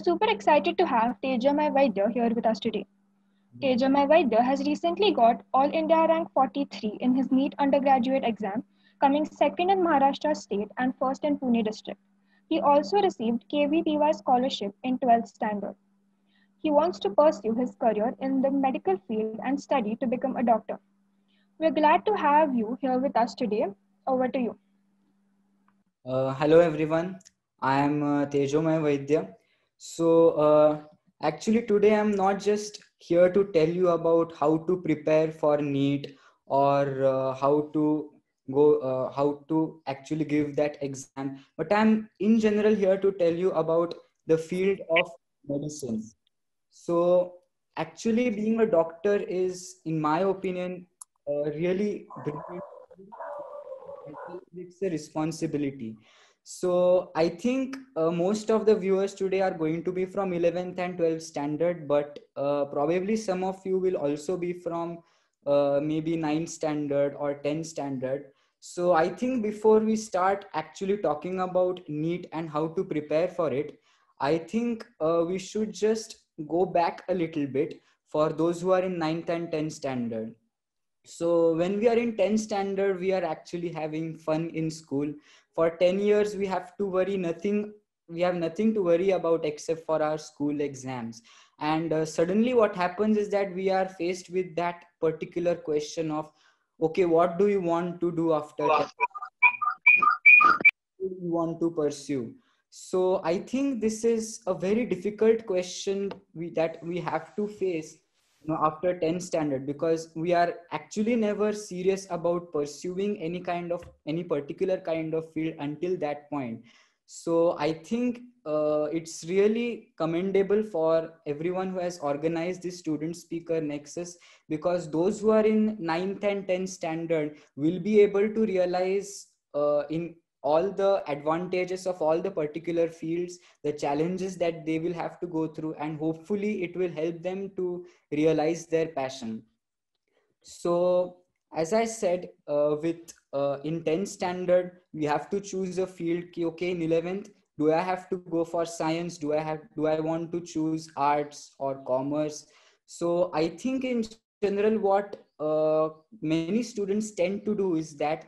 super excited to have Tejamay Vaidya here with us today. Tejamay Vaidya has recently got All India rank 43 in his NEET undergraduate exam, coming second in Maharashtra state and first in Pune district. He also received KVPY scholarship in 12th standard. He wants to pursue his career in the medical field and study to become a doctor. We're glad to have you here with us today. Over to you. Hello everyone, I am Tejomay Vaidya. Actually today I'm not just here to tell you about how to prepare for NEET or how to actually give that exam, but I'm in general here to tell you about the field of medicine. So actually being a doctor is, in my opinion, really brilliant. It's a responsibility. So I think most of the viewers today are going to be from 11th and 12th standard, but probably some of you will also be from maybe 9th standard or 10th standard. So I think before we start actually talking about NEET and how to prepare for it, I think we should just go back a little bit for those who are in 9th and 10th standard. So when we are in 10th standard, we are actually having fun in school. For 10 years, we have to worry nothing. We have nothing to worry about except for our school exams. And suddenly what happens is that we are faced with that particular question of, okay, what do you want to do after 10? What do you want to pursue? So I think this is a very difficult question that we have to face, after 10th standard, because we are actually never serious about pursuing any particular kind of field until that point. So I think it's really commendable for everyone who has organized this student speaker nexus, because those who are in 9th and 10th standard will be able to realize in all the advantages of all the particular fields, the challenges that they will have to go through, and hopefully it will help them to realize their passion. So as I said, with in 10th standard, we have to choose a field. Okay, in 11th, do I have to go for science? Do I want to choose arts or commerce? So I think in general, what many students tend to do is that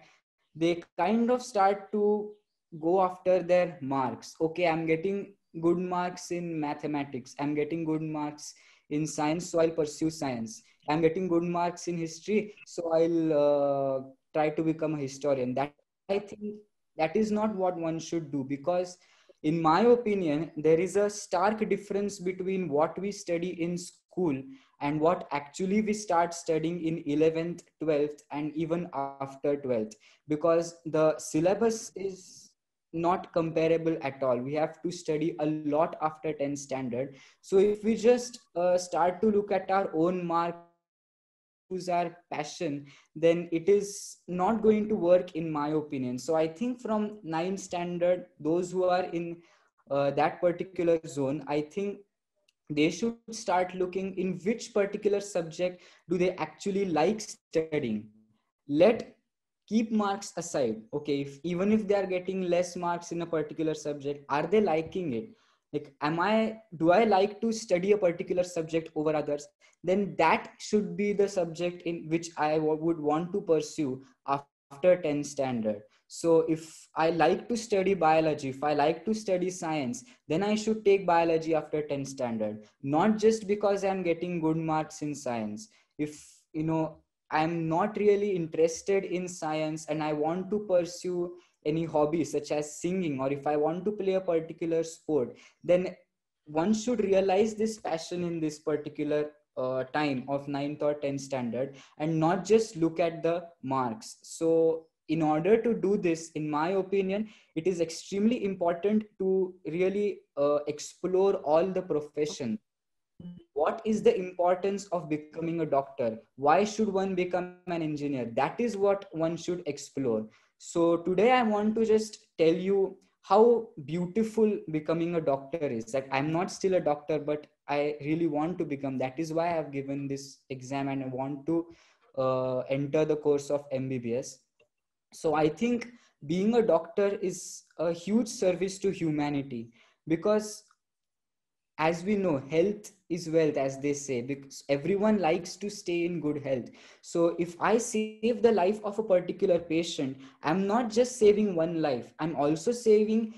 they kind of start to go after their marks. Okay, I'm getting good marks in mathematics, I'm getting good marks in science, so I'll pursue science. I'm getting good marks in history, so I'll try to become a historian. That, I think, that is not what one should do, because in my opinion, there is a stark difference between what we study in school and what actually we start studying in 11th, 12th, and even after 12th, because the syllabus is not comparable at all. We have to study a lot after 10th standard. So if we just start to look at our own marks and choose our passion, then it is not going to work, in my opinion. So I think from 9th standard, those who are in that particular zone, I think they should start looking in which particular subject do they actually like studying. Let keep marks aside. Okay, even if they are getting less marks in a particular subject, are they liking it? Like, do I like to study a particular subject over others? Then that should be the subject in which I would want to pursue after 10th standard. So if I like to study biology, if I like to study science, then I should take biology after 10th standard, not just because I'm getting good marks in science. If I'm not really interested in science and I want to pursue any hobby such as singing, or if I want to play a particular sport, then one should realize this passion in this particular time of 9th or 10th standard, and not just look at the marks. So in order to do this, in my opinion, it is extremely important to really explore all the professions. What is the importance of becoming a doctor? Why should one become an engineer? That is what one should explore. So today I want to just tell you how beautiful becoming a doctor is. Like, I'm not still a doctor, but I really want to become. That is why I've given this exam and I want to enter the course of MBBS. So I think being a doctor is a huge service to humanity, because as we know, health is wealth, as they say, because everyone likes to stay in good health. So if I save the life of a particular patient, I'm not just saving one life, I'm also saving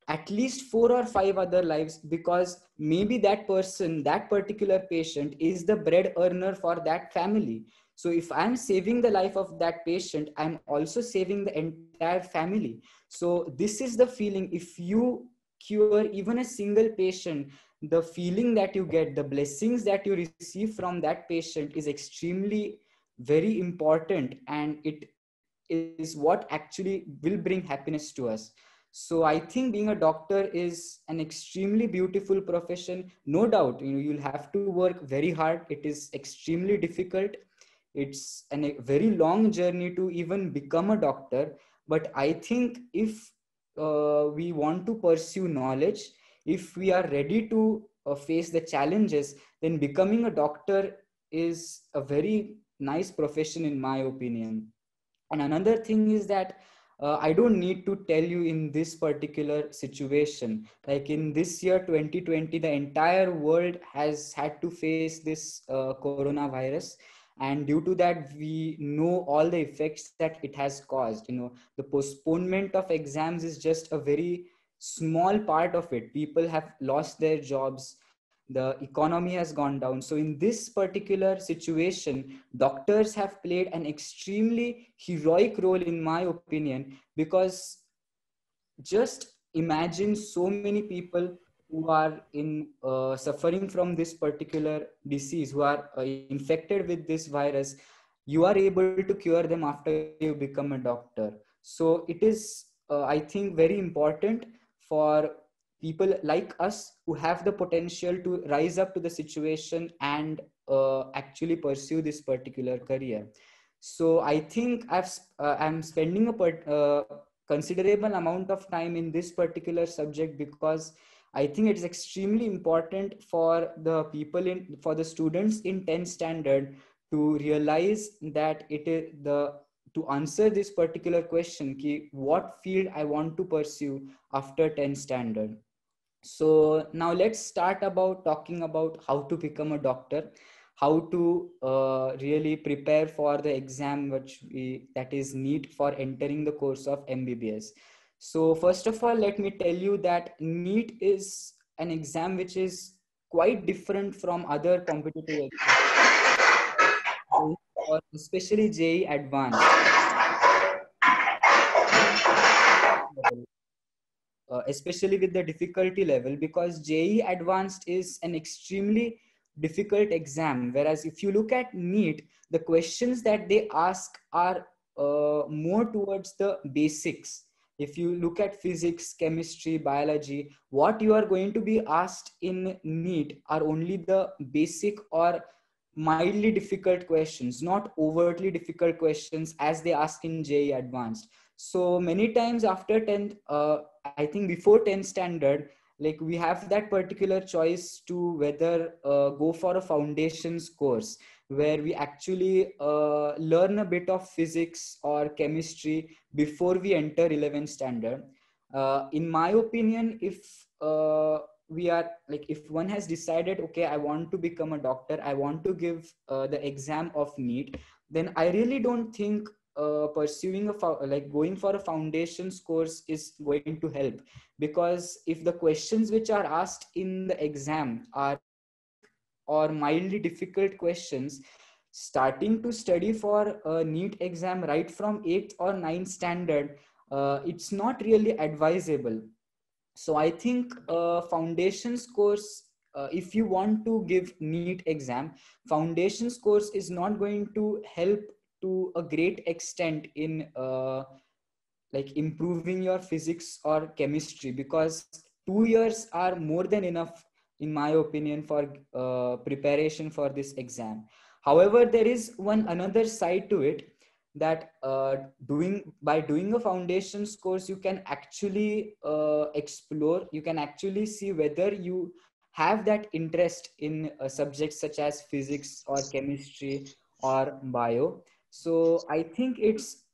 at least 4 or 5 other lives, because maybe that person, that particular patient, is the bread earner for that family. So if I'm saving the life of that patient, I'm also saving the entire family. So this is the feeling. If you cure even a single patient, the feeling that you get, the blessings that you receive from that patient is extremely very important, and it is what actually will bring happiness to us. So I think being a doctor is an extremely beautiful profession. No doubt, you'll have to work very hard. It is extremely difficult. It's a very long journey to even become a doctor. But I think if we want to pursue knowledge, if we are ready to face the challenges, then becoming a doctor is a very nice profession, in my opinion. And another thing is that I don't need to tell you, in this particular situation, like in this year 2020, the entire world has had to face this coronavirus. And due to that, we know all the effects that it has caused. The postponement of exams is just a very small part of it. People have lost their jobs, the economy has gone down. So in this particular situation, doctors have played an extremely heroic role, in my opinion, because just imagine so many people who are in suffering from this particular disease, who are infected with this virus. You are able to cure them after you become a doctor. So it is, I think, very important for people like us who have the potential to rise up to the situation and actually pursue this particular career. So I think I'm spending a considerable amount of time in this particular subject, because I think it is extremely important for the people for the students in 10th standard to realize that it is to answer this particular question, ki, what field I want to pursue after 10th standard. So now let's start about talking about how to become a doctor, how to really prepare for the exam that is NEET, for entering the course of MBBS. So first of all, let me tell you that NEET is an exam which is quite different from other competitive exams, or especially JEE Advanced, especially with the difficulty level, because JEE Advanced is an extremely difficult exam. Whereas if you look at NEET, the questions that they ask are more towards the basics. If you look at physics, chemistry, biology, what you are going to be asked in NEET are only the basic or mildly difficult questions, not overtly difficult questions as they ask in JEE Advanced. So many times after 10th, I think before 10th standard, like we have that particular choice to whether go for a foundations course, where we actually learn a bit of physics or chemistry before we enter 11th standard. In my opinion, if we are like, if one has decided, okay, I want to become a doctor, I want to give the exam of NEET, then I really don't think pursuing like going for a foundations course is going to help. Because if the questions which are asked in the exam are basic or mildly difficult questions, starting to study for a NEET exam right from 8th or 9th standard, it's not really advisable. So I think foundations course, if you want to give NEET exam, foundations course is not going to help to a great extent in like improving your physics or chemistry, because 2 years are more than enough, in my opinion, for preparation for this exam. However, there is one another side to it, that doing a foundations course, you can actually explore, you can actually see whether you have that interest in subjects such as physics or chemistry or bio. So I think it's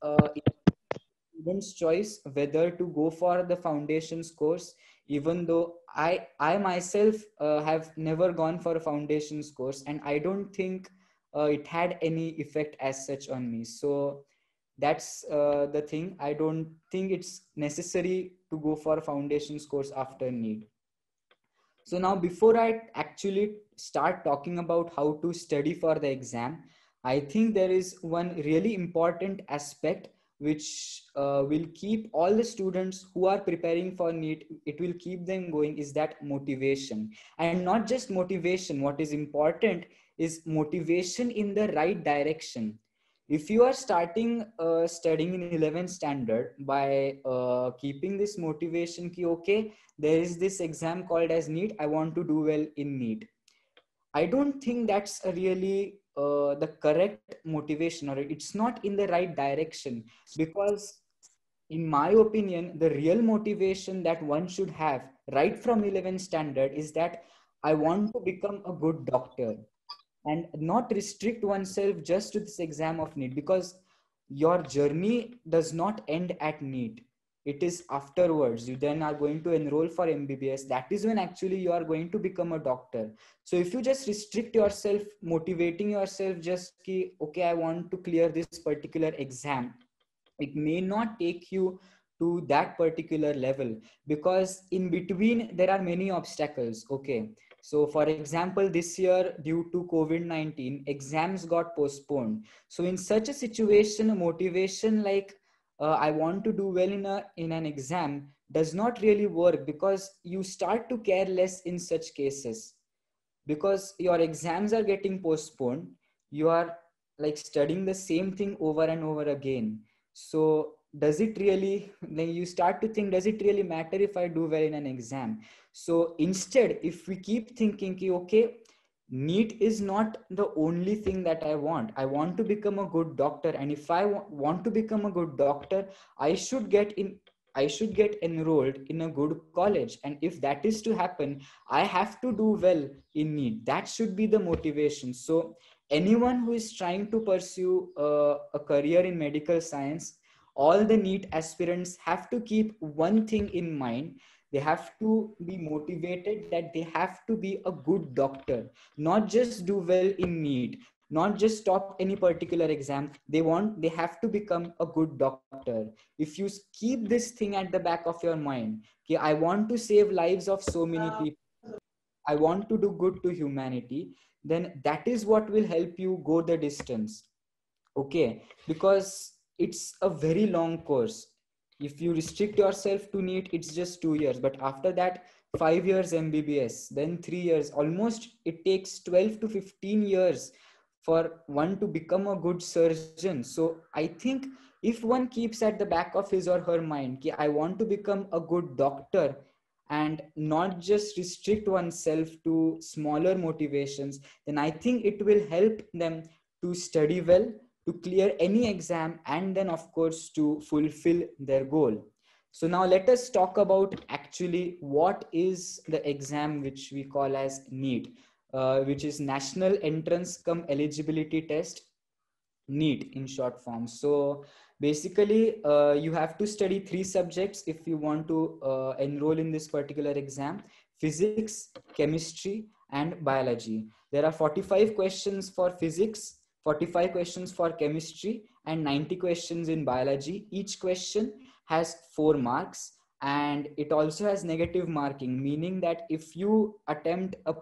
student's choice whether to go for the foundations course. even though I myself have never gone for a foundations course, and I don't think it had any effect as such on me. So that's the thing. I don't think it's necessary to go for a foundations course after NEET. So now, before I actually start talking about how to study for the exam, I think there is one really important aspect which will keep all the students who are preparing for NEET, it will keep them going, is that motivation. And not just motivation, what is important is motivation in the right direction. If you are starting studying in 11th standard by keeping this motivation ki, okay, there is this exam called as NEET, I want to do well in NEET, I don't think that's a really the correct motivation, or it's not in the right direction. Because in my opinion, the real motivation that one should have right from 11th standard is that I want to become a good doctor, and not restrict oneself just to this exam of NEET, because your journey does not end at NEET. It is afterwards. You then are going to enroll for MBBS. That is when actually you are going to become a doctor. So if you just restrict yourself, motivating yourself just ki, okay, I want to clear this particular exam, it may not take you to that particular level, because in between there are many obstacles. Okay, so for example, this year due to COVID-19 exams got postponed. So in such a situation, a motivation like I want to do well in an exam does not really work, because you start to care less in such cases, because your exams are getting postponed. You are like studying the same thing over and over again. So does it really, then you start to think, does it really matter if I do well in an exam? So instead, if we keep thinking ki, okay, NEET is not the only thing that I want to become a good doctor, and if I want to become a good doctor, i should get in I should get enrolled in a good college, and if that is to happen, I have to do well in NEET. That should be the motivation. So anyone who is trying to pursue a career in medical science, all the NEET aspirants have to keep one thing in mind. They have to be motivated that they have to be a good doctor, not just do well in NEET, not just top any particular exam. They have to become a good doctor. If you keep this thing at the back of your mind, okay, I want to save lives of so many people, I want to do good to humanity, then that is what will help you go the distance. Okay, because it's a very long course. If you restrict yourself to NEET, it's just 2 years, but after that 5 years MBBS, then 3 years, almost it takes 12 to 15 years for one to become a good surgeon. So I think if one keeps at the back of his or her mind ki, I want to become a good doctor, and not just restrict oneself to smaller motivations, then I think it will help them to study well, to clear any exam, and then of course to fulfill their goal. So now let us talk about actually what is the exam which we call as NEET, which is National Entrance Cum Eligibility Test, NEET in short form. So basically, you have to study 3 subjects if you want to enroll in this particular exam: physics, chemistry, and biology. There are 45 questions for physics, 45 questions for chemistry, and 90 questions in biology. Each question has 4 marks, and it also has negative marking, meaning that if you attempt a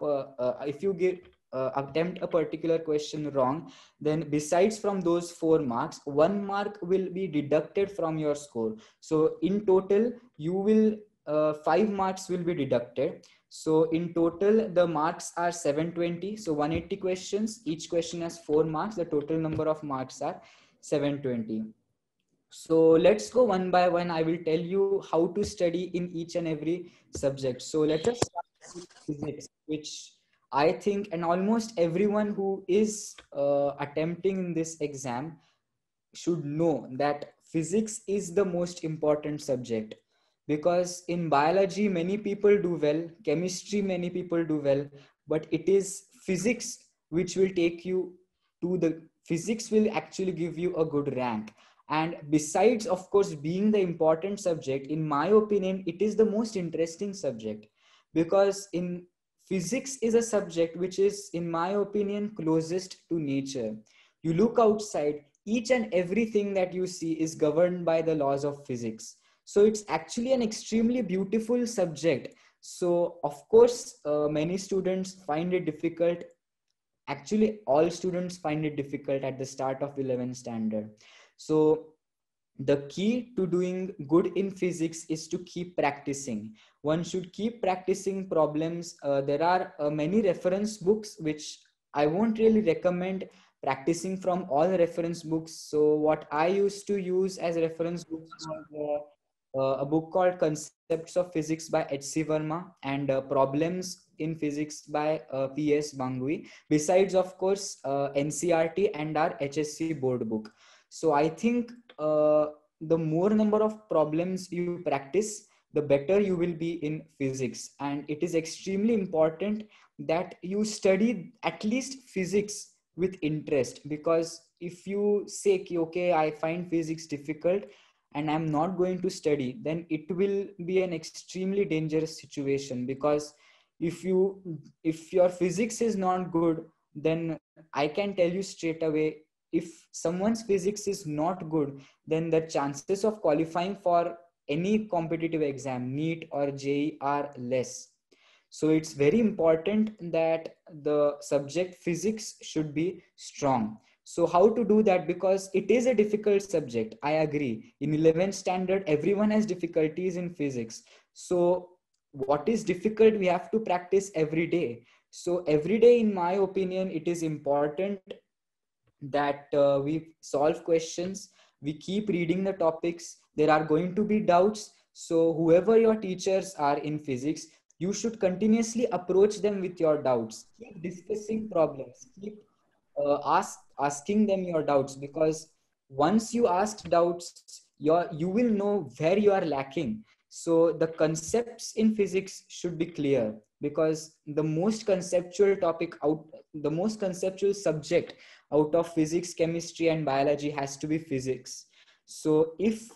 particular question wrong, then besides from those 4 marks, 1 mark will be deducted from your score. So in total you will 5 marks will be deducted. So in total the marks are 720. So 180 questions, each question has 4 marks, the total number of marks are 720. So let's go one by one. I will tell you how to study in each and every subject. So let us start with physics, which I think, and almost everyone who is attempting in this exam should know that physics is the most important subject. Because in biology many people do well, chemistry many people do well, but it is physics which will take you to the physics will actually give you a good rank. And besides, of course, being the important subject, in my opinion, it is the most interesting subject, because in physics is a subject which is, in my opinion, closest to nature. You look outside, each and everything that you see is governed by the laws of physics. So it's actually an extremely beautiful subject. So of course, many students find it difficult. Actually, all students find it difficult at the start of 11th standard. So the key to doing good in physics is to keep practicing. One should keep practicing problems. There are many reference books which I won't really recommend practicing from all reference books. So what I used to use as reference books was a book called Concepts of Physics by H.C. Verma, and Problems in Physics by P.S. Bangui. Besides, of course, NCRT and our HSC board book. So I think the more number of problems you practice, the better you will be in physics. And it is extremely important that you study at least physics with interest, because if you say, okay, I find physics difficult and I'm not going to study, then it will be an extremely dangerous situation. Because if your physics is not good, then I can tell you straight away, if someone's physics is not good, then the chances of qualifying for any competitive exam, NEET or JEE, are less. So it's very important that the subject physics should be strong. So how to do that? Because it is a difficult subject, I agree. In 11th standard, everyone has difficulties in physics. So what is difficult, we have to practice every day. So every day, in my opinion, it is important that we solve questions, we keep reading the topics. There are going to be doubts. So whoever your teachers are in physics, you should continuously approach them with your doubts. Keep discussing problems. Keep asking them your doubts, because once you ask doubts, you will know where you are lacking. So the concepts in physics should be clear, because the most conceptual topic out, the most conceptual subject out of physics, chemistry, and biology has to be physics. So if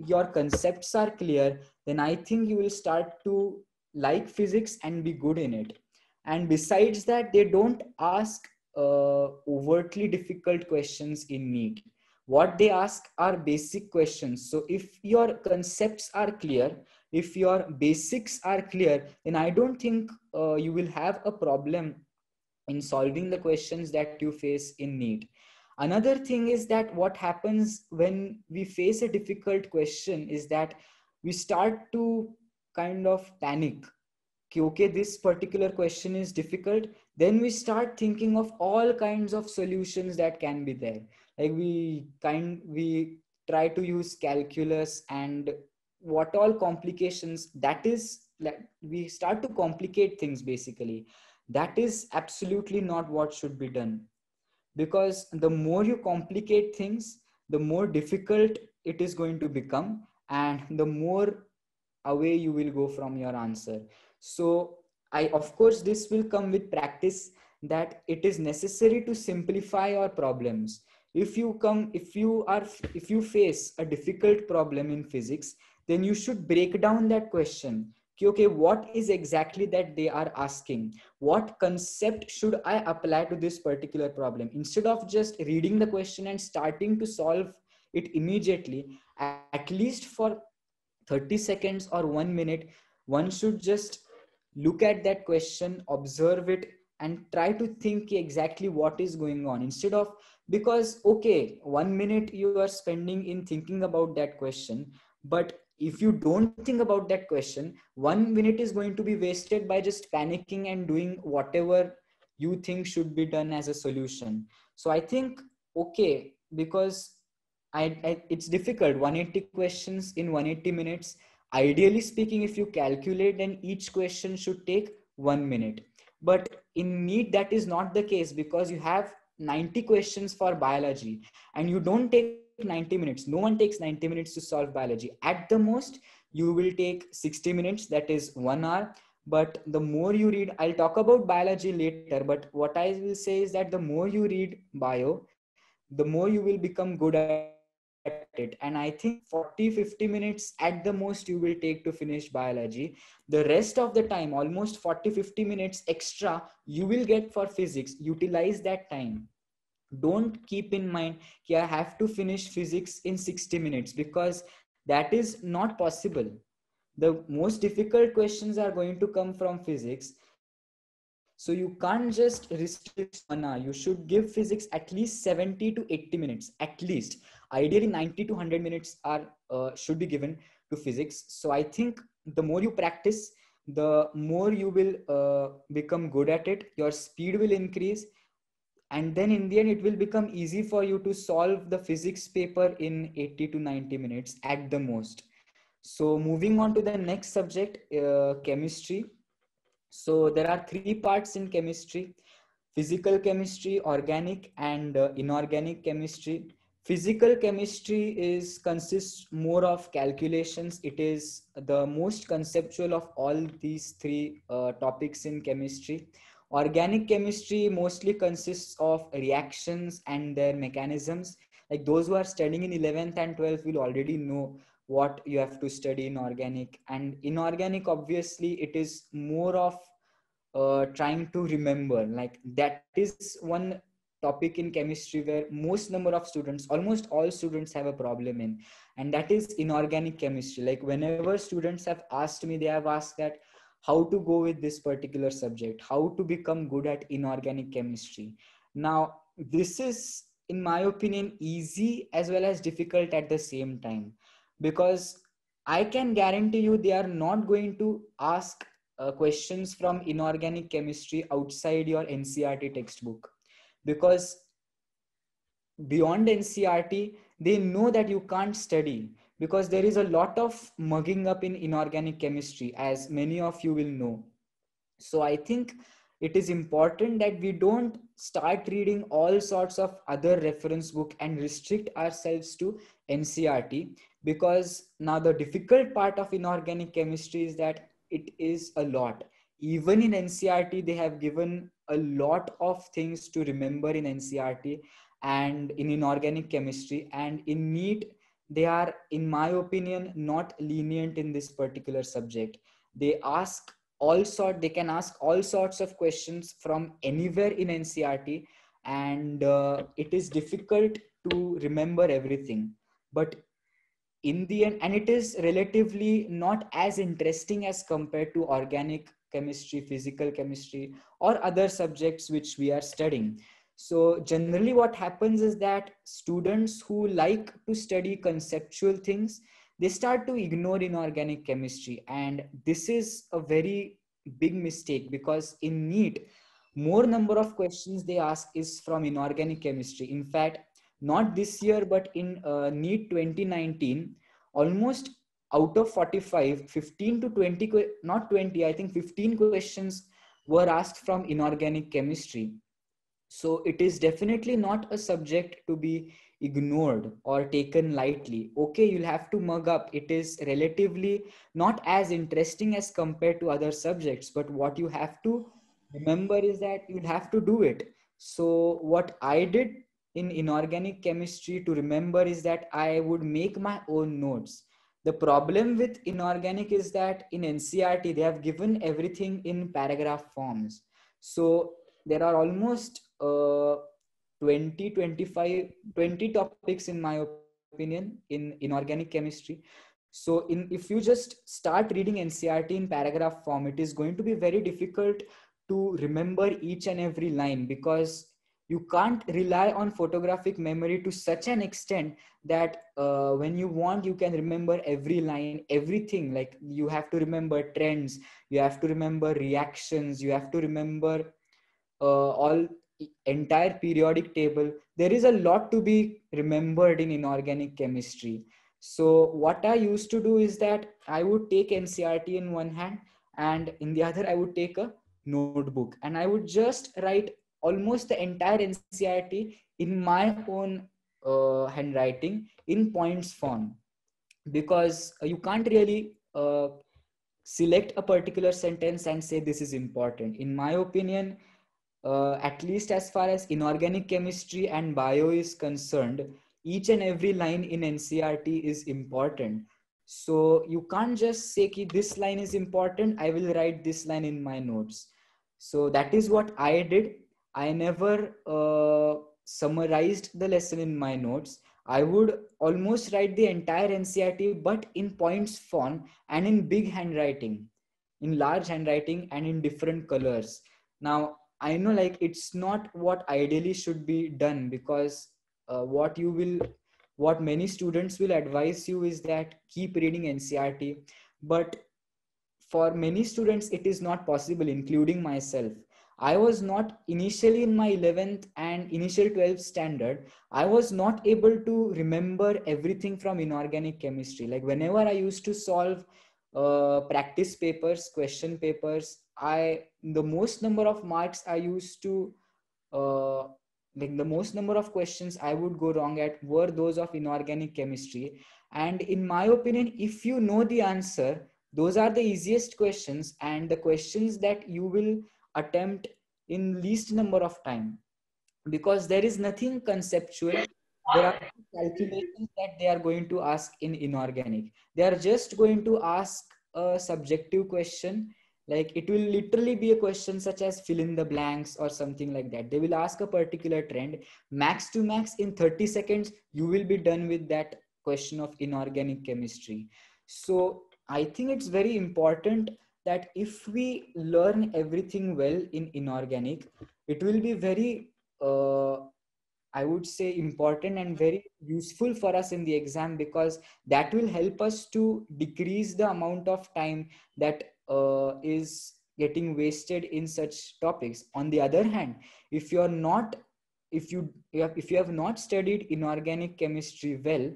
your concepts are clear, then I think you will start to like physics and be good in it. And besides that, they don't ask overtly difficult questions in NEET. What they ask are basic questions. So if your concepts are clear, if your basics are clear, then I don't think you will have a problem in solving the questions that you face in NEET. Another thing is that what happens when we face a difficult question is that we start to kind of panic. Okay, this particular question is difficult. Then we start thinking of all kinds of solutions that can be there. Like we try to use calculus and what all complications, that is, like, we start to complicate things basically. That is absolutely not what should be done, because the more you complicate things, the more difficult it is going to become, and the more away you will go from your answer. So I, of course, this will come with practice, that it is necessary to simplify your problems. If you face a difficult problem in physics, then you should break down that question. Okay, what is exactly that they are asking? What concept should I apply to this particular problem? Instead of just reading the question and starting to solve it immediately, at least for 30 seconds or 1 minute, one should just look at that question, observe it, and try to think exactly what is going on. Instead of, because okay, 1 minute you are spending in thinking about that question, but if you don't think about that question, 1 minute is going to be wasted by just panicking and doing whatever you think should be done as a solution. So I think, okay, because it's difficult, 180 questions in 180 minutes. Ideally speaking, if you calculate, then each question should take 1 minute. But in NEET, that is not the case, because you have 90 questions for biology, and you don't take 90 minutes. No one takes 90 minutes to solve biology. At the most, you will take 60 minutes, that is 1 hour. But the more you read, I'll talk about biology later, but what I will say is that the more you read bio, the more you will become good at physics. at it. And I think 40-50 minutes at the most you will take to finish biology. The rest of the time, almost 40-50 minutes extra, you will get for physics. Utilize that time. Don't keep in mind that I have to finish physics in 60 minutes, because that is not possible. The most difficult questions are going to come from physics. So you can't just restrict physics to 1 hour. You should give physics at least 70 to 80 minutes, at least. Ideally 90 to 100 minutes are should be given to physics. So I think the more you practice, the more you will become good at it. Your speed will increase, and then in the end it will become easy for you to solve the physics paper in 80 to 90 minutes at the most. So moving on to the next subject, chemistry. So there are three parts in chemistry: physical chemistry, organic, and inorganic chemistry. Physical chemistry is consists more of calculations. It is the most conceptual of all these three topics in chemistry. Organic chemistry mostly consists of reactions and their mechanisms. Like those who are studying in 11th and 12th will already know what you have to study in organic. And inorganic, obviously, it is more of trying to remember. Like that is one topic in chemistry where most number of students, almost all students, have a problem in, and that is inorganic chemistry. Like whenever students have asked me, they have asked that how to go with this particular subject, how to become good at inorganic chemistry. Now this is, in my opinion, easy as well as difficult at the same time, because I can guarantee you they are not going to ask questions from inorganic chemistry outside your NCERT textbook, because beyond NCERT they know that you can't study, because there is a lot of mugging up in inorganic chemistry, as many of you will know. So I think it is important that we don't start reading all sorts of other reference book and restrict ourselves to NCERT, because now the difficult part of inorganic chemistry is that it is a lot. Even in NCERT they have given a lot of things to remember in NCERT and in inorganic chemistry, and in NEET they are, in my opinion, not lenient in this particular subject. They ask they can ask all sorts of questions from anywhere in NCERT, and it is difficult to remember everything. But in the end, and it is relatively not as interesting as compared to organic chemistry, physical chemistry, or other subjects which we are studying. So generally what happens is that students who like to study conceptual things, they start to ignore inorganic chemistry, and this is a very big mistake, because in NEET more number of questions they ask is from inorganic chemistry. In fact, not this year, but in NEET 2019, almost out of 45, 15 to 20, not 20, I think 15 questions were asked from inorganic chemistry. So it is definitely not a subject to be ignored or taken lightly. Okay, you'll have to mug up. It is relatively not as interesting as compared to other subjects, but what you have to remember is that you'll have to do it. So what I did in inorganic chemistry to remember is that I would make my own notes. The problem with inorganic is that in NCERT they have given everything in paragraph forms. So there are almost 20 25 20 topics in my opinion in inorganic chemistry. So if you just start reading NCERT in paragraph form, it is going to be very difficult to remember each and every line, because you can't rely on photographic memory to such an extent that when you want you can remember every line, everything. Like you have to remember trends, you have to remember reactions, you have to remember all entire periodic table. There is a lot to be remembered in inorganic chemistry. So what I used to do is that I would take NCERT in one hand, and in the other I would take a notebook, and I would just write almost the entire NCERT in my own handwriting in points form, because you can't really select a particular sentence and say this is important. In my opinion, at least as far as inorganic chemistry and bio is concerned, each and every line in NCERT is important. So you can't just say ki this line is important, I will write this line in my notes. So that is what I did. I never summarized the lesson in my notes. I would almost write the entire NCERT, but in points font and in big handwriting, in large handwriting and in different colors. Now, I know like it's not what ideally should be done, because what you will, what many students will advise you is that keep reading NCERT. But for many students it is not possible, including myself. I was not initially in my 11th and initial 12th standard, I was not able to remember everything from inorganic chemistry. Like whenever I used to solve practice papers, question papers, I the most number of marks I used to uh, like the most number of questions I would go wrong at were those of inorganic chemistry. And in my opinion, if you know the answer, those are the easiest questions and the questions that you will attempt in least number of time, because there is nothing conceptual. There are no calculations that they are going to ask in inorganic. They are just going to ask a subjective question. Like it will literally be a question such as fill in the blanks or something like that. They will ask a particular trend. Max to max in 30 seconds, you will be done with that question of inorganic chemistry. So I think it's very important that if we learn everything well in inorganic, it will be very uh, I would say important and very useful for us in the exam, because that will help us to decrease the amount of time that is getting wasted in such topics. On the other hand, if you are not, if you have not studied inorganic chemistry well,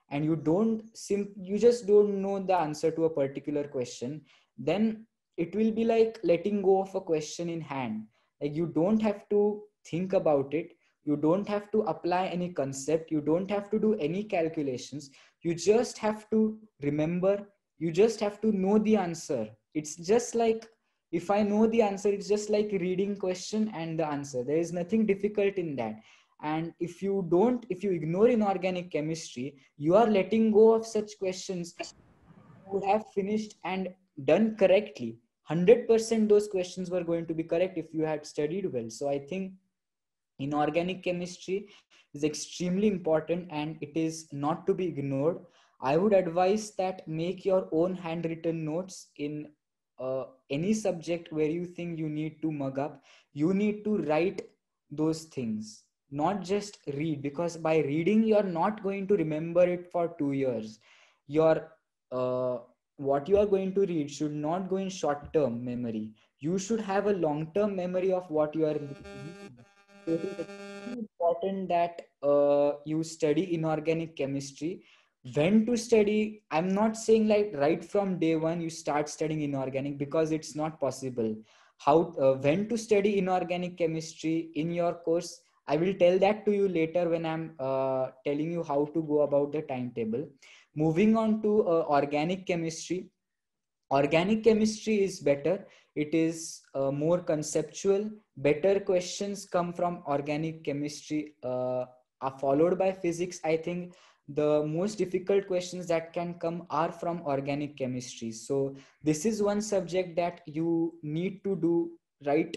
and you just don't know the answer to a particular question, then it will be like letting go of a question in hand. Like you don't have to think about it, you don't have to apply any concept, you don't have to do any calculations, you just have to remember, you just have to know the answer. It's just like, if I know the answer, it's just like reading question and the answer. There is nothing difficult in that. And if you ignore inorganic chemistry, you are letting go of such questions you would have finished and done correctly. 100% those questions were going to be correct if you had studied well. So I think inorganic chemistry is extremely important and it is not to be ignored. I would advise that make your own handwritten notes in any subject where you think you need to mug up. You need to write those things, not just read, because by reading you're not going to remember it for 2 years. Your uh, what you are going to read should not go in short term memory. You should have a long term memory of what you are reading. So it is extremely important that you study inorganic chemistry. When to study, I'm not saying like right from day one you start studying inorganic, because it's not possible. When to study inorganic chemistry in your course, I will tell that to you later when I'm telling you how to go about the timetable. Moving on to organic chemistry. Organic chemistry is better. It is more conceptual. Better questions come from organic chemistry, are followed by physics. I think the most difficult questions that can come are from organic chemistry. So this is one subject that you need to do right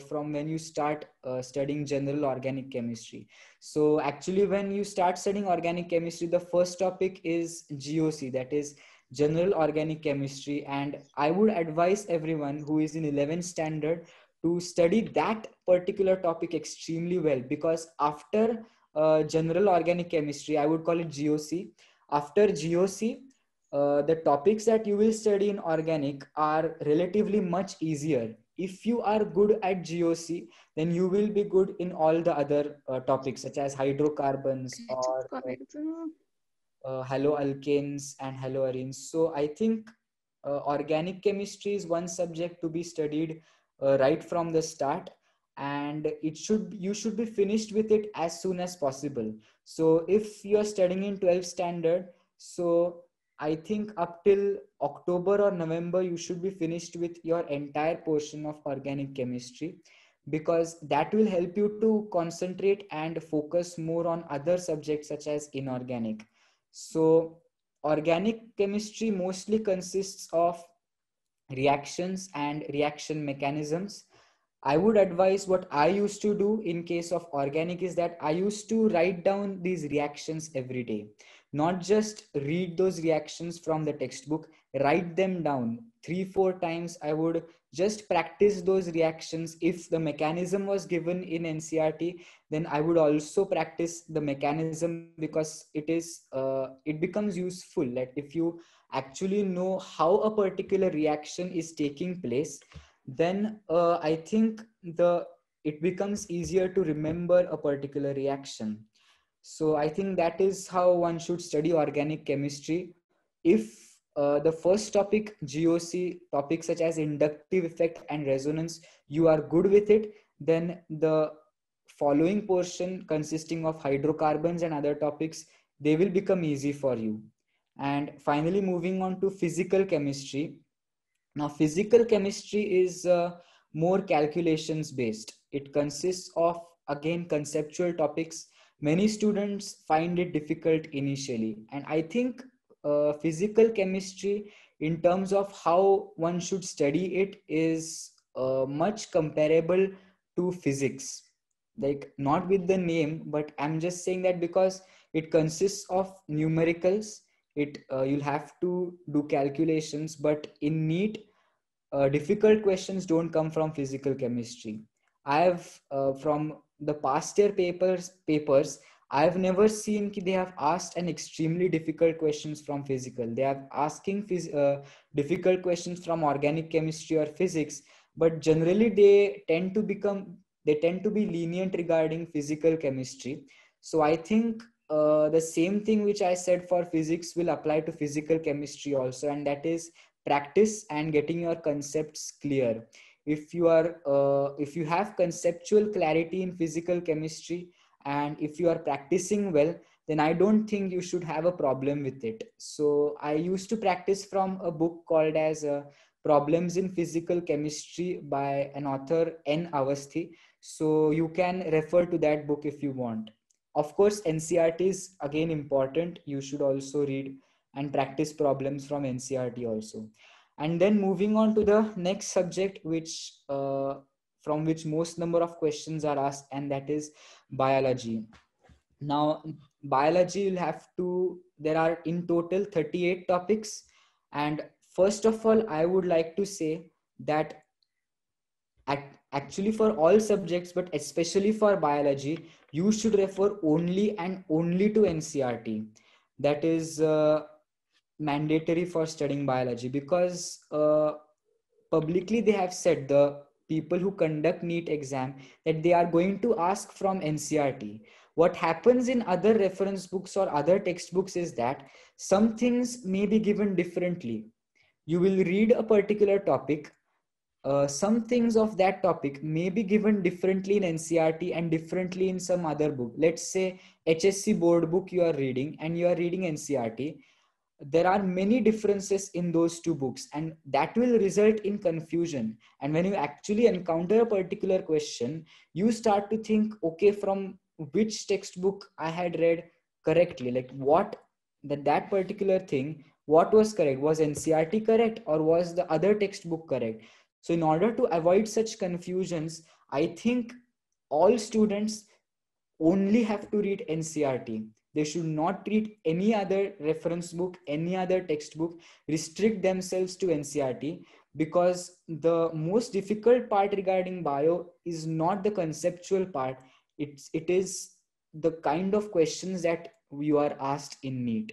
from when you start studying general organic chemistry. So actually when you start studying organic chemistry, the first topic is GOC, that is general organic chemistry. And I would advise everyone who is in 11th standard to study that particular topic extremely well, because after general organic chemistry, I would call it GOC. After GOC, the topics that you will study in organic are relatively much easier. If you are good at GOC, then you will be good in all the other topics such as hydrocarbons or haloalkanes and haloarenes. So I think organic chemistry is one subject to be studied right from the start, and you should be finished with it as soon as possible. So if you are studying in 12th standard, so I think up till October or November you should be finished with your entire portion of organic chemistry. because that will help you to concentrate and focus more on other subjects such as inorganic. So organic chemistry mostly consists of reactions and reaction mechanisms. I would advise what I used to do in case of organic is that I used to write down these reactions every day, not just read those reactions from the textbook, write them down 3 4 times. I would just practice those reactions. If the mechanism was given in NCERT, then I would also practice the mechanism, because it becomes useful. Like if you actually know how a particular reaction is taking place, then I think it becomes easier to remember a particular reaction. So I think that is how one should study organic chemistry. If the first topic, GOC topics such as inductive effect and resonance, you are good with it, then the following portion consisting of hydrocarbons and other topics, they will become easy for you. And finally, moving on to physical chemistry. Now, physical chemistry is more calculations based. It consists of, again, conceptual topics. Many students find it difficult initially. And I think physical chemistry, in terms of how one should study it, is much comparable to physics. Like, not with the name, but I'm just saying that because it consists of numericals, you'll have to do calculations, but in NEET, difficult questions don't come from physical chemistry. I have from the past year papers, I've never seen they have asked an extremely difficult questions from physical. They are asking difficult questions from organic chemistry or physics, but generally they tend to be lenient regarding physical chemistry. So I think the same thing which I said for physics will apply to physical chemistry also, and that is practice and getting your concepts clear. If you have conceptual clarity in physical chemistry, and if you are practicing well, then I don't think you should have a problem with it. So I used to practice from a book called as Problems in Physical Chemistry by an author, N Avasthi. So you can refer to that book if you want. Of course, NCERT is again important. You should also read and practice problems from NCERT also. And then moving on to the next subject, which from which most number of questions are asked, and that is biology. Now, biology will have to, there are in total 38 topics. And first of all, I would like to say that actually for all subjects, but especially for biology, you should refer only and only to NCERT. That is mandatory for studying biology, because publicly they have said, the people who conduct NEET exam, that they are going to ask from NCERT. What happens in other reference books or other textbooks is that some things may be given differently. You will read a particular topic, some things of that topic may be given differently in NCERT and differently in some other book. Let's say HSC board book you are reading and you are reading NCERT. There are many differences in those two books, and that will result in confusion. And when you actually encounter a particular question, you start to think, okay, from which textbook I had read correctly, like what that particular thing, what was correct? Was NCERT correct, or was the other textbook correct? So in order to avoid such confusions, I think all students only have to read NCERT. They should not read any other reference book, any other textbook, restrict themselves to NCERT, because the most difficult part regarding bio is not the conceptual part. It is the kind of questions that you are asked in NEET.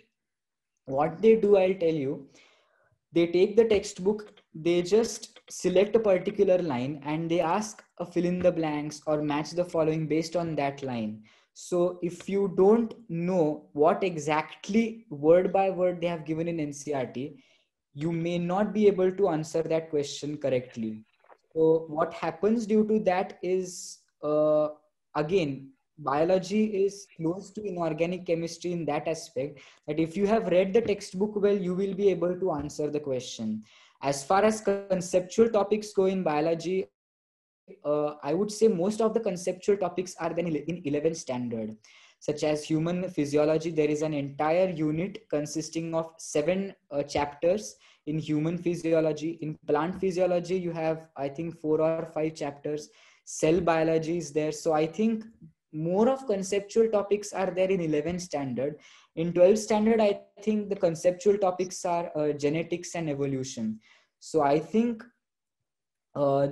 What they do, I'll tell you. They take the textbook, they just select a particular line, and they ask a fill in the blanks or match the following based on that line. So if you don't know what exactly word by word they have given in NCERT, you may not be able to answer that question correctly. So what happens due to that is, again, biology is close to inorganic chemistry in that aspect, that if you have read the textbook well, you will be able to answer the question. As far as conceptual topics go in biology, I would say most of the conceptual topics are then in 11th standard, such as human physiology. There is an entire unit consisting of 7 chapters in human physiology. In plant physiology, you have, I think, 4 or 5 chapters. Cell biology is there. So I think more of conceptual topics are there in 11th standard. In 12th standard, I think the conceptual topics are genetics and evolution. So I think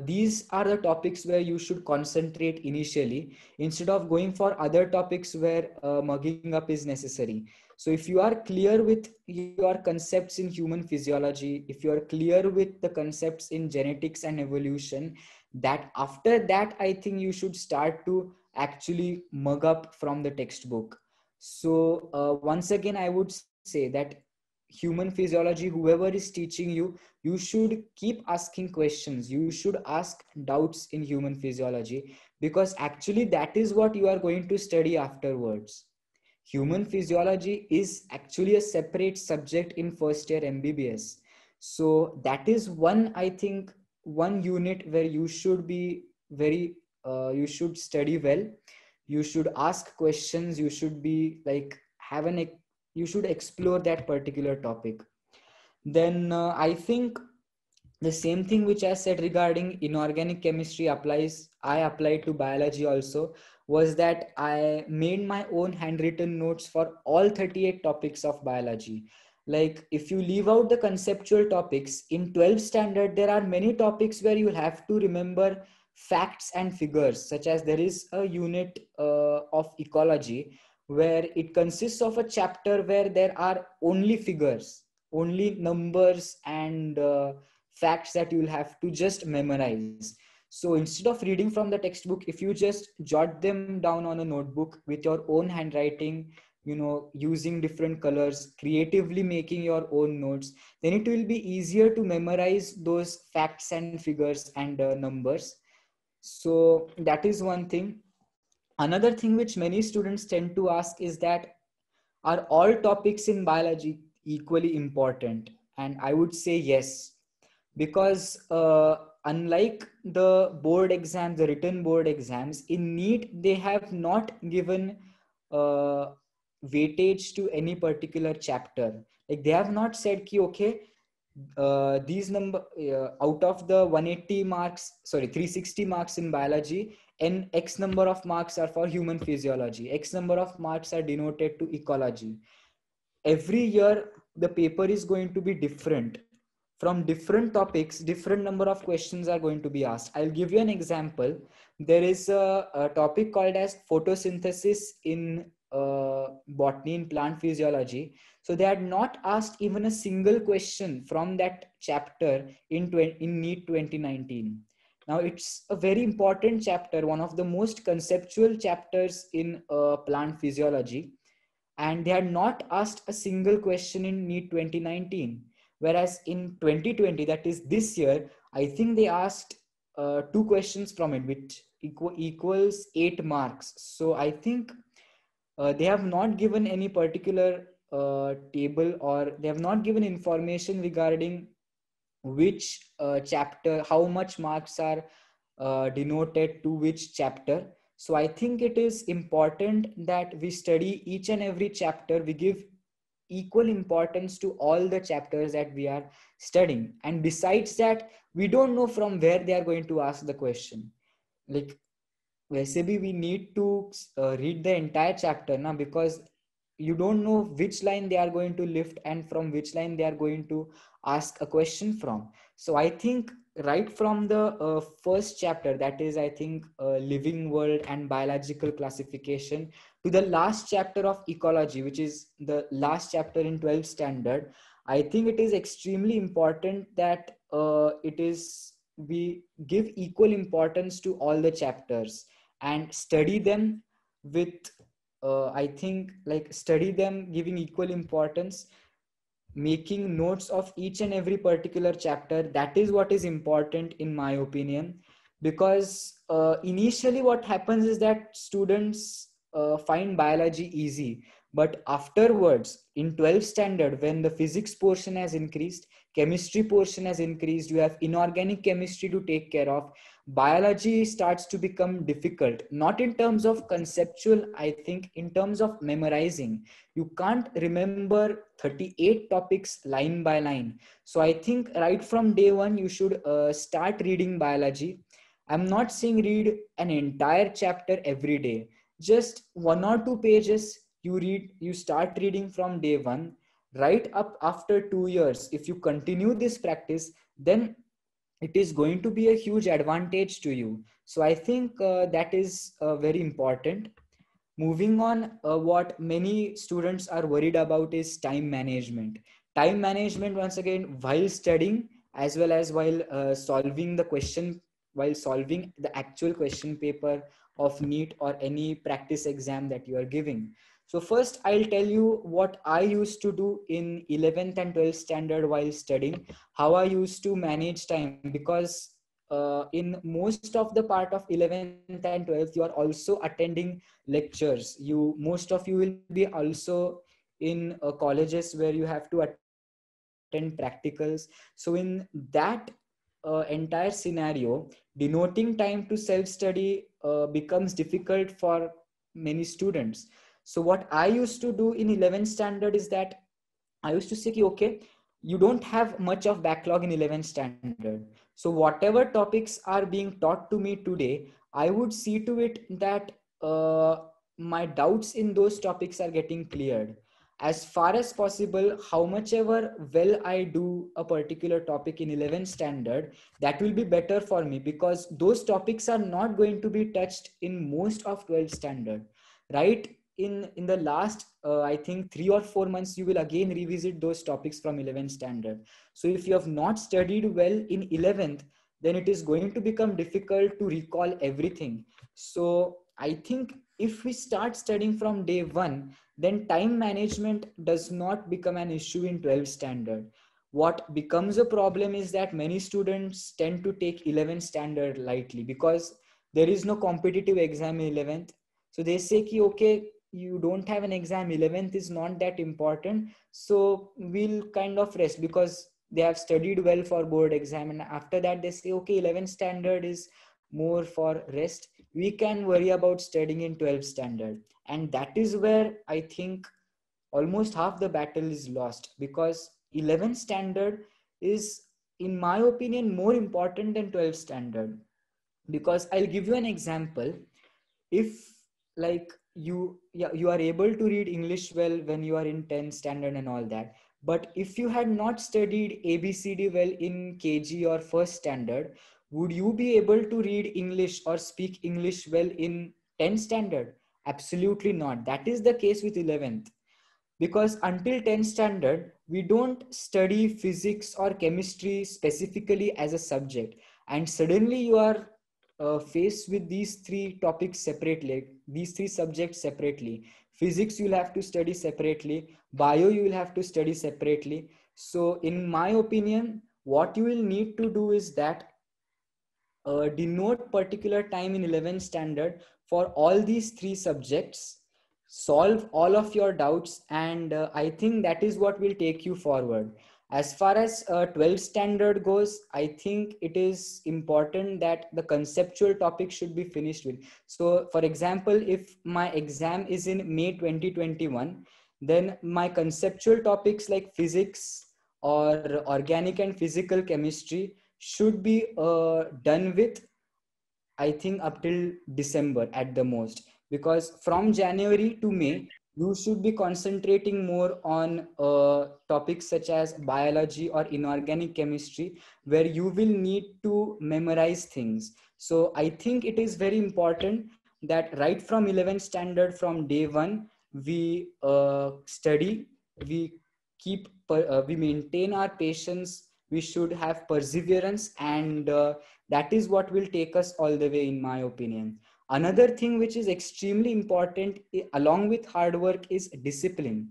these are the topics where you should concentrate initially, instead of going for other topics where mugging up is necessary. So if you are clear with your concepts in human physiology, if you are clear with the concepts in genetics and evolution, that after that, I think you should start to actually mug up from the textbook. So once again, I would say that human physiology, whoever is teaching you should keep asking questions. You should ask doubts in human physiology, because actually that is what you are going to study afterwards. Human physiology is actually a separate subject in first year MBBS. So that is one, I think, one unit where you should be very, you should study well. You should ask questions. You should be like, you should explore that particular topic. Then I think the same thing which I said regarding inorganic chemistry applies. I applied to biology also, was that I made my own handwritten notes for all 38 topics of biology. Like if you leave out the conceptual topics in 12th standard, there are many topics where you have to remember facts and figures, such as there is a unit of ecology where it consists of a chapter where there are only figures, only numbers and facts that you'll have to just memorize. So instead of reading from the textbook, if you just jot them down on a notebook with your own handwriting, using different colors, creatively making your own notes, then it will be easier to memorize those facts and figures and numbers. So that is one thing. Another thing which many students tend to ask is that, are all topics in biology equally important? And I would say yes, because unlike the board exams, the written board exams, in NEET, they have not given uh, weightage to any particular chapter. Like they have not said, ki, okay, these number out of the 180 marks, sorry, 360 marks in biology, and X number of marks are for human physiology, X number of marks are denoted to ecology. Every year, the paper is going to be different. From different topics, different number of questions are going to be asked. I'll give you an example. There is a topic called as photosynthesis in botany in plant physiology. So they had not asked even a single question from that chapter in NEET 2019. Now it's a very important chapter, one of the most conceptual chapters in plant physiology, and they had not asked a single question in NEET 2019. Whereas in 2020, that is this year, I think they asked 2 questions from it, which equals 8 marks. So I think they have not given any particular table, or they have not given information regarding which chapter, how much marks are denoted to which chapter. So I think it is important that we study each and every chapter. We give equal importance to all the chapters that we are studying. And besides that, we don't know from where they are going to ask the question. Like, वैसे भी we need to read the entire chapter now, because you don't know which line they are going to lift and from which line they are going to ask a question from. So I think right from the first chapter, that is, I think, living world and biological classification, to the last chapter of ecology, which is the last chapter in 12th standard, I think it is extremely important that we give equal importance to all the chapters and study them with I think, like, study them giving equal importance, making notes of each and every particular chapter. That is what is important in my opinion, because initially what happens is that students find biology easy, But afterwards, in 12th standard, when the physics portion has increased, chemistry portion has increased, you have inorganic chemistry to take care of, biology starts to become difficult, not in terms of conceptual, I think in terms of memorizing. You can't remember 38 topics line by line. So I think right from day one, you should start reading biology. I'm not saying read an entire chapter every day, just 1 or 2 pages you read, you start reading from day one, right up after 2 years. If you continue this practice, then it is going to be a huge advantage to you. So I think that is very important. Moving on, what many students are worried about is time management. Time management, once again, while studying as well as while solving the question, while solving the actual question paper of NEET or any practice exam that you are giving. So first, I'll tell you what I used to do in 11th and 12th standard while studying, how I used to manage time, because in most of the part of 11th and 12th, you are also attending lectures. Most of you will be also in colleges where you have to attend practicals. So in that entire scenario, denoting time to self study becomes difficult for many students. So what I used to do in 11th standard is that I used to say, okay, you don't have much of backlog in 11th standard. So whatever topics are being taught to me today, I would see to it that my doubts in those topics are getting cleared. As far as possible, how much ever well I do a particular topic in 11th standard, that will be better for me, because those topics are not going to be touched in most of 12th standard, right? In the last I think 3 or 4 months, you will again revisit those topics from 11th standard. So if you have not studied well in 11th, then it is going to become difficult to recall everything. So I think if we start studying from day one, then time management does not become an issue in 12th standard. What becomes a problem is that many students tend to take 11th standard lightly because there is no competitive exam in 11th. So they say ki, okay, you don't have an exam, 11th is not that important, so we'll kind of rest, because they have studied well for board exam, and after that they say, okay, 11th standard is more for rest, we can worry about studying in 12th standard. And that is where I think almost half the battle is lost, because 11th standard is, in my opinion, more important than 12th standard. Because I'll give you an example. If, like, you are able to read English well when you are in 10th standard and all that, but if you had not studied ABCD well in KG or first standard, would you be able to read English or speak English well in 10th standard? Absolutely not. That is the case with 11th, because until 10th standard we don't study physics or chemistry specifically as a subject, and suddenly you are faced with these three topics separately, these three subjects separately. Physics you'll have to study separately, bio you will have to study separately. So in my opinion, what you will need to do is that denote particular time in 11th standard for all these three subjects, solve all of your doubts, and I think that is what will take you forward. As far as 12th standard goes, I think it is important that the conceptual topic should be finished with. So for example, if my exam is in May 2021, then my conceptual topics like physics or organic and physical chemistry should be done with, I think, up till December at the most, because from January to May you should be concentrating more on topics such as biology or inorganic chemistry, where you will need to memorize things. So I think it is very important that right from 11th standard, from day one, we study, we we maintain our patience, we should have perseverance, and that is what will take us all the way, in my opinion. Another thing which is extremely important along with hard work is discipline.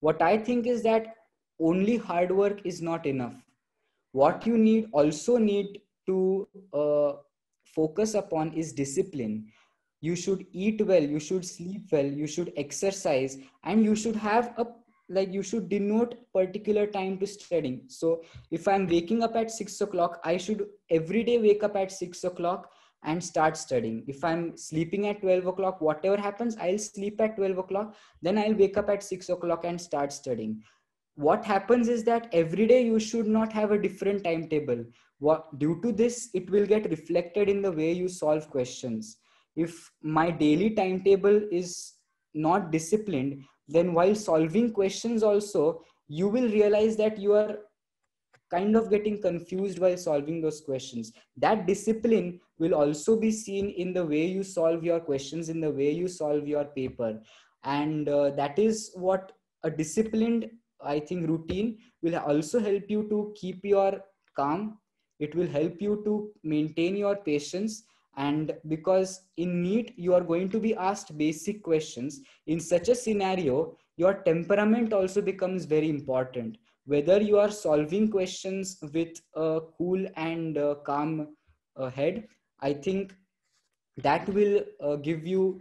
What I think is that only hard work is not enough. What you also need to focus upon is discipline. you should eat well, you should sleep well, you should exercise, and you should have a, like, you should denote particular time to studying. So if I'm waking up at 6 o'clock, I should every day wake up at 6 o'clock and start studying. If I'm sleeping at 12 o'clock, whatever happens, I'll sleep at 12 o'clock, then I'll wake up at 6 o'clock and start studying. What happens is that every day you should not have a different timetable. What, due to this, it will get reflected in the way you solve questions. If my daily timetable is not disciplined, then while solving questions also, you will realize that you are kind of getting confused while solving those questions. That discipline will also be seen in the way you solve your questions, in the way you solve your paper. And that is what a disciplined, I think, routine will also help you to keep your calm. It will help you to maintain your patience. And because in NEET, you are going to be asked basic questions, in such a scenario, your temperament also becomes very important. Whether you are solving questions with a cool and calm head, I think that will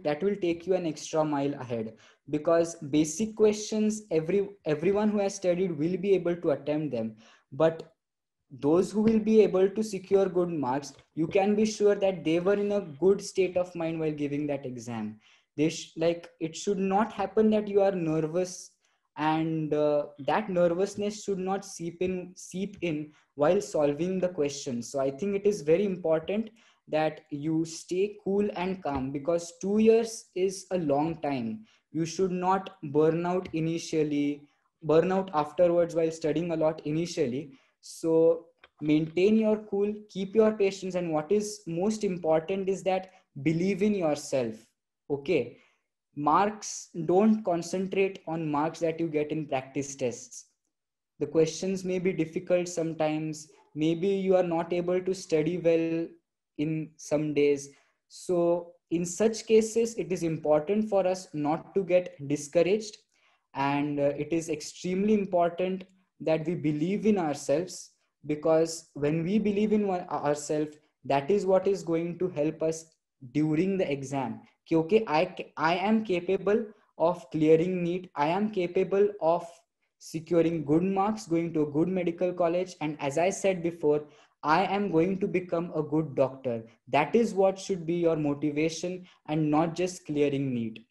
that will take you an extra mile ahead. Because basic questions, everyone who has studied will be able to attempt them. But those who will be able to secure good marks, you can be sure that they were in a good state of mind while giving that exam. Like, it should not happen that you are nervous, and that nervousness should not seep in while solving the questions. So I think it is very important that you stay cool and calm, because 2 years is a long time. You should not burn out afterwards while studying a lot initially. So maintain your cool, keep your patience, and what is most important is that believe in yourself. Okay, marks, don't concentrate on marks that you get in practice tests. The questions may be difficult sometimes, maybe you are not able to study well in some days. So in such cases, it is important for us not to get discouraged. And it is extremely important that we believe in ourselves, because when we believe in ourselves, that is what is going to help us during the exam. कि okay, I am capable of clearing NEET, I am capable of securing good marks, going to a good medical college, and as I said before, I am going to become a good doctor. That is what should be your motivation, and not just clearing NEET.